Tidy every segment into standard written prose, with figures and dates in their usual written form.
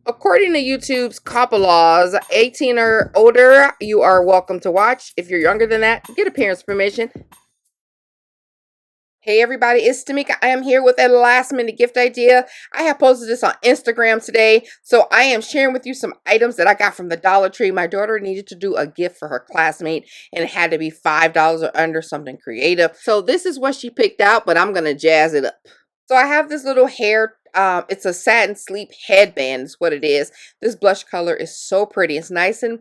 According to YouTube's COPPA laws, 18 or older, you are welcome to watch. If you're younger than that, get a parent's permission. Hey everybody, it's TMIKA. I am here with a last minute gift idea. I have posted this on Instagram today, so I am sharing with you some items that I got from the Dollar Tree. My daughter needed to do a gift for her classmate, and it had to be $5 or under, something creative. So this is what she picked out, but I'm going to jazz it up. So I have this little hair, it's a satin sleep headband is what it is. This blush color is so pretty. It's nice and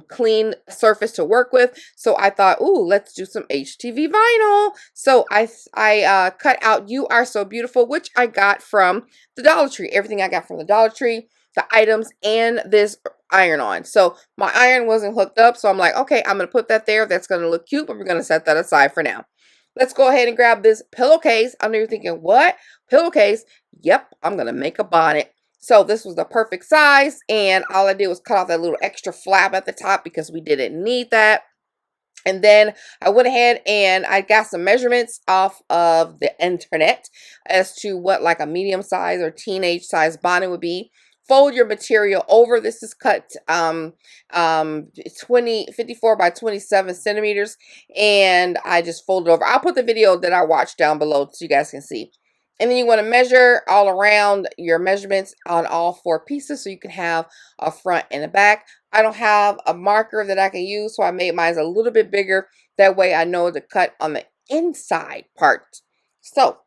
clean surface to work with. So I thought, ooh, let's do some HTV vinyl. So I cut out You Are So Beautiful, which I got from the Dollar Tree. Everything I got from the Dollar Tree, the items, and this iron on. So my iron wasn't hooked up, so I'm like, okay, I'm going to put that there. That's going to look cute, but we're going to set that aside for now. Let's go ahead and grab this pillowcase. I know you're thinking, what? Pillowcase? Yep, I'm going to make a bonnet. So this was the perfect size, and all I did was cut off that little extra flap at the top because we didn't need that. And then I went ahead and I got some measurements off of the internet as to what like a medium size or teenage size bonnet would be. Fold your material over. This is cut 54 by 27 centimeters, and I just fold it over. I'll put the video that I watched down below so you guys can see. And then you want to measure all around your measurements on all 4 pieces so you can have a front and a back. I don't have a marker that I can use, so I made mine a little bit bigger. That way I know to cut on the inside part. So,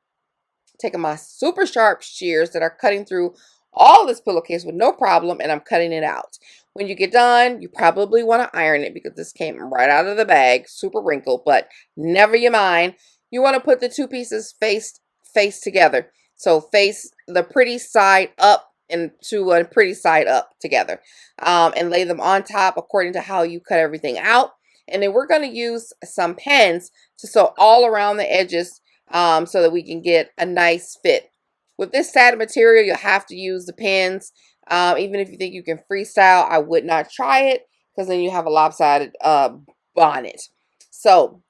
taking my super sharp shears that are cutting through all this pillowcase with no problem, and I'm cutting it out. When you get done, you probably want to iron it because this came right out of the bag, super wrinkled, but never you mind. You want to put the 2 pieces face together. So face the pretty side up and to a pretty side up together, and lay them on top according to how you cut everything out. And then we're going to use some pens to sew all around the edges, so that we can get a nice fit. With this satin material, you'll have to use the pens. Even if you think you can freestyle, I would not try it because then you have a lopsided bonnet. So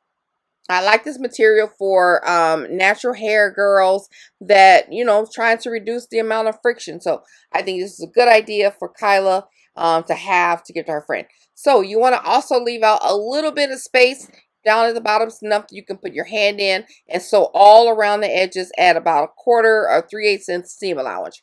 I like this material for natural hair girls that, you know, trying to reduce the amount of friction. So I think this is a good idea for Kyla to have to give to her friend. So you want to also leave out a little bit of space down at the bottom, enough that you can put your hand in and sew all around the edges at about 1/4 or 3/8 inch seam allowance.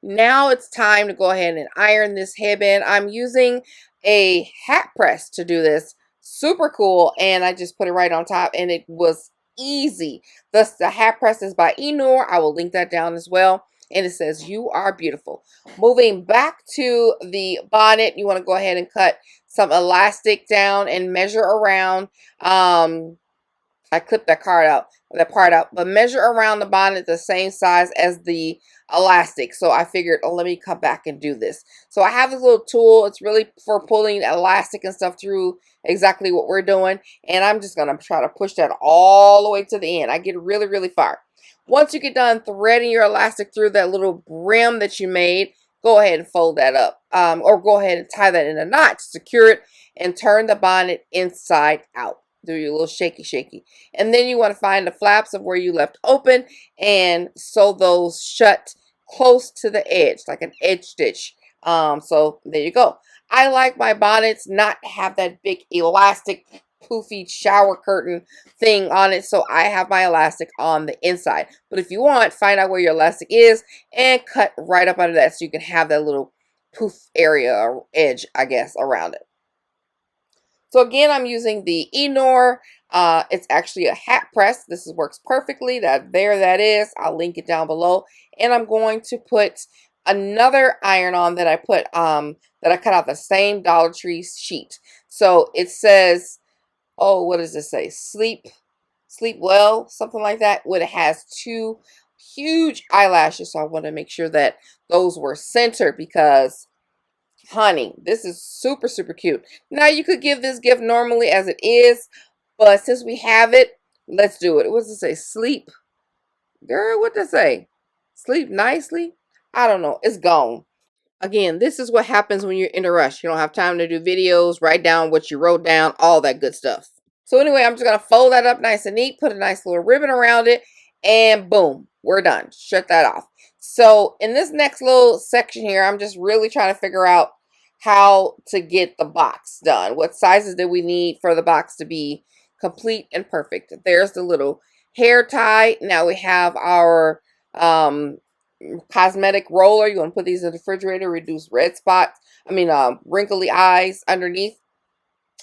Now it's time to go ahead and iron this headband. I'm using a hat press to do this. Super cool, and I just put it right on top, and it was easy. Thus, the hat press is by EENOUR. I will link that down as well. And it says, "You are beautiful." Moving back to the bonnet, you want to go ahead and cut some elastic down and measure around. I clipped that part out, but measure around the bonnet the same size as the elastic. So I figured, oh, let me come back and do this. So I have this little tool. It's really for pulling elastic and stuff through exactly what we're doing. And I'm just going to try to push that all the way to the end. I get really, really far. Once you get done threading your elastic through that little brim that you made, go ahead and fold that up. Or go ahead and tie that in a knot to secure it and turn the bonnet inside out. Do your little shaky. And then you want to find the flaps of where you left open and sew those shut close to the edge, like an edge stitch. So there you go. I like my bonnets not to have that big elastic poofy shower curtain thing on it, so I have my elastic on the inside. But if you want, find out where your elastic is and cut right up under that so you can have that little poof area or edge, I guess, around it. So again, I'm using the EENOUR. It's actually a hat press. This works perfectly. That is. I'll link it down below. And I'm going to put another iron on that I put that I cut out the same Dollar Tree sheet. So it says, oh, what does it say? Sleep well, something like that. When it has 2 huge eyelashes, so I want to make sure that those were centered because, honey, this is super, super cute. Now, you could give this gift normally as it is, but since we have it, let's do it. What does it say? Sleep. Girl, what does it say? Sleep nicely? I don't know. It's gone. Again, this is what happens when you're in a rush. You don't have time to do videos, write down what you wrote down, all that good stuff. So anyway, I'm just going to fold that up nice and neat, put a nice little ribbon around it, and boom, we're done. Shut that off. So in this next little section here, I'm just really trying to figure out how to get the box done. What sizes do we need for the box to be complete and perfect? There's the little hair tie. Now we have our cosmetic roller. You want to put these in the refrigerator, reduce red spots. Wrinkly eyes underneath.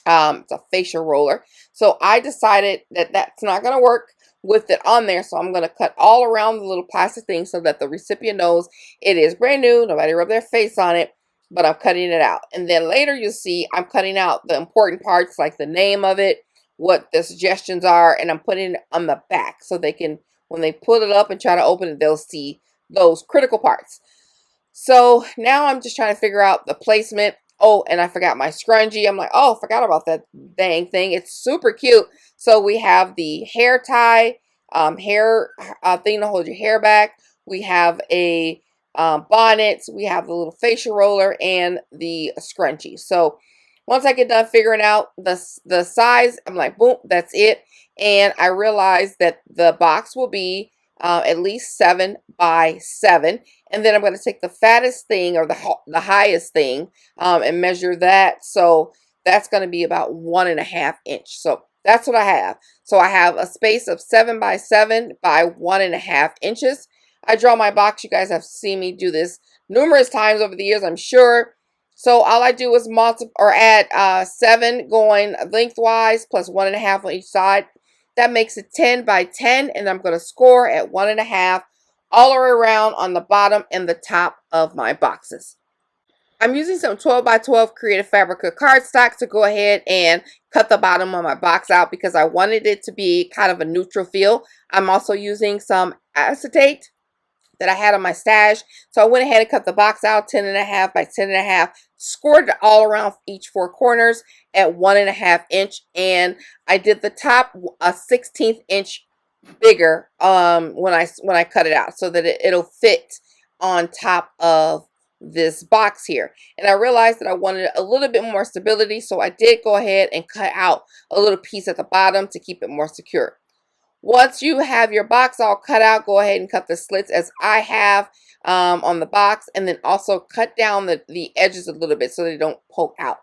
It's a facial roller. So I decided that that's not going to work with it on there. So I'm going to cut all around the little plastic thing so that the recipient knows it is brand new. Nobody rubbed their face on it, but I'm cutting it out. And then later you'll see I'm cutting out the important parts like the name of it, what the suggestions are, and I'm putting it on the back so they can, when they pull it up and try to open it, they'll see those critical parts. So now I'm just trying to figure out the placement. Oh, and I forgot my scrunchie. I'm like, oh, forgot about that dang thing. It's super cute. So we have the hair tie, hair thing to hold your hair back. We have a bonnet. We have the little facial roller and the scrunchie. So once I get done figuring out the size, I'm like, boom, that's it. And I realized that the box will be at least 7 by 7. And then I'm going to take the fattest thing or the highest thing and measure that. So that's going to be about 1.5 inch. So that's what I have. So I have a space of 7 by 7 by 1.5 inches. I draw my box. You guys have seen me do this numerous times over the years, I'm sure. So all I do is multiply or add 7 going lengthwise plus 1.5 on each side. That makes it 10 by 10, and I'm going to score at 1.5 all the way around on the bottom and the top of my boxes. I'm using some 12 by 12 Creative Fabrica cardstock to go ahead and cut the bottom of my box out because I wanted it to be kind of a neutral feel. I'm also using some acetate that I had on my stash. So I went ahead and cut the box out 10.5 by 10.5, scored it all around each 4 corners at 1.5 inch, and I did the top a 1/16 inch bigger when I cut it out so that it'll fit on top of this box here. And I realized that I wanted a little bit more stability, so I did go ahead and cut out a little piece at the bottom to keep it more secure. Once you have your box all cut out, go ahead and cut the slits as I have on the box, and then also cut down the edges a little bit so they don't poke out.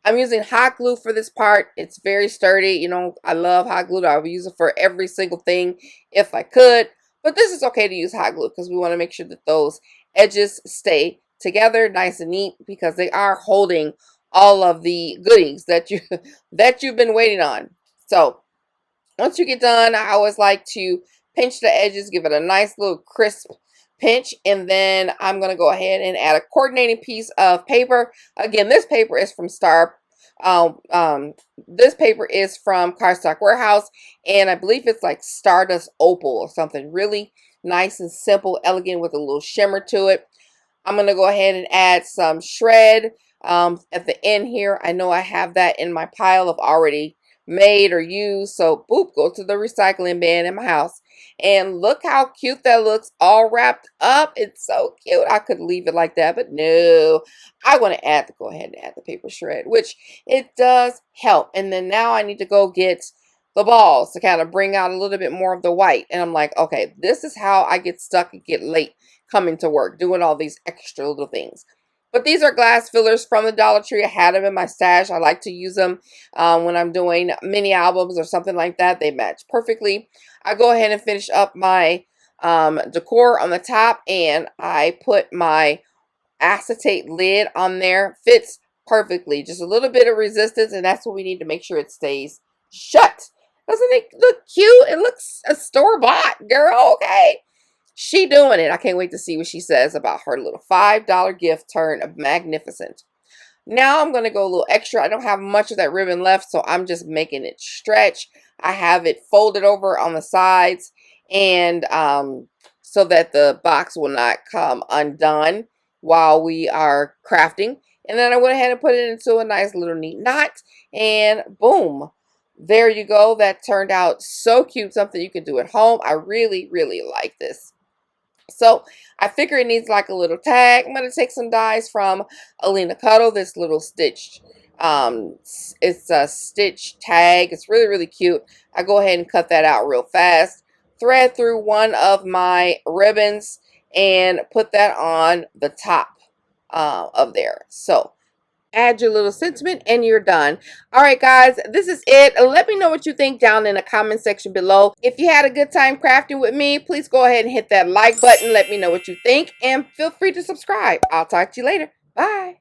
I'm using hot glue for this part. It's very sturdy. You know, I love hot glue. I would use it for every single thing if I could. But this is okay to use hot glue because we want to make sure that those edges stay together nice and neat because they are holding all of the goodies that you've been waiting on. So once you get done, I always like to pinch the edges, give it a nice little crisp pinch, and then I'm going to go ahead and add a coordinating piece of paper. Again, this paper is from this paper is from Cardstock Warehouse, and I believe it's like Stardust Opal or something. Really nice and simple, elegant with a little shimmer to it. I'm going to go ahead and add some shred at the end here. I know I have that in my pile of already made or used, so boop, go to the recycling bin in my house, and look how cute that looks all wrapped up. It's so cute. I could leave it like that, but no, I want to go ahead and add the paper shred, which it does help. And then now I need to go get the balls to kind of bring out a little bit more of the white, and I'm like, okay, this is how I get stuck and get late coming to work, doing all these extra little things. But these are glass fillers from the Dollar Tree. I had them in my stash. I like to use them when I'm doing mini albums or something like that. They match perfectly. I go ahead and finish up my decor on the top, and I put my acetate lid on there. Fits perfectly. Just a little bit of resistance, and that's what we need to make sure it stays shut. Doesn't it look cute? It looks a store-bought, girl, okay? She doing it. I can't wait to see what she says about her little $5 gift turn of magnificent. Now I'm going to go a little extra. I don't have much of that ribbon left, so I'm just making it stretch. I have it folded over on the sides, and so that the box will not come undone while we are crafting. And then I went ahead and put it into a nice little neat knot, and boom. There you go. That turned out so cute. Something you can do at home. I really, really like this. So I figure it needs like a little tag. I'm going to take some dies from Alina Cuddle, this little stitched, it's a stitch tag. It's really, really cute. I go ahead and cut that out real fast. Thread through one of my ribbons, and put that on the top of there. So add your little sentiment and you're done. All right, guys, this is it. Let me know what you think down in the comment section below. If you had a good time crafting with me, please go ahead and hit that like button. Let me know what you think and feel free to subscribe. I'll talk to you later. Bye.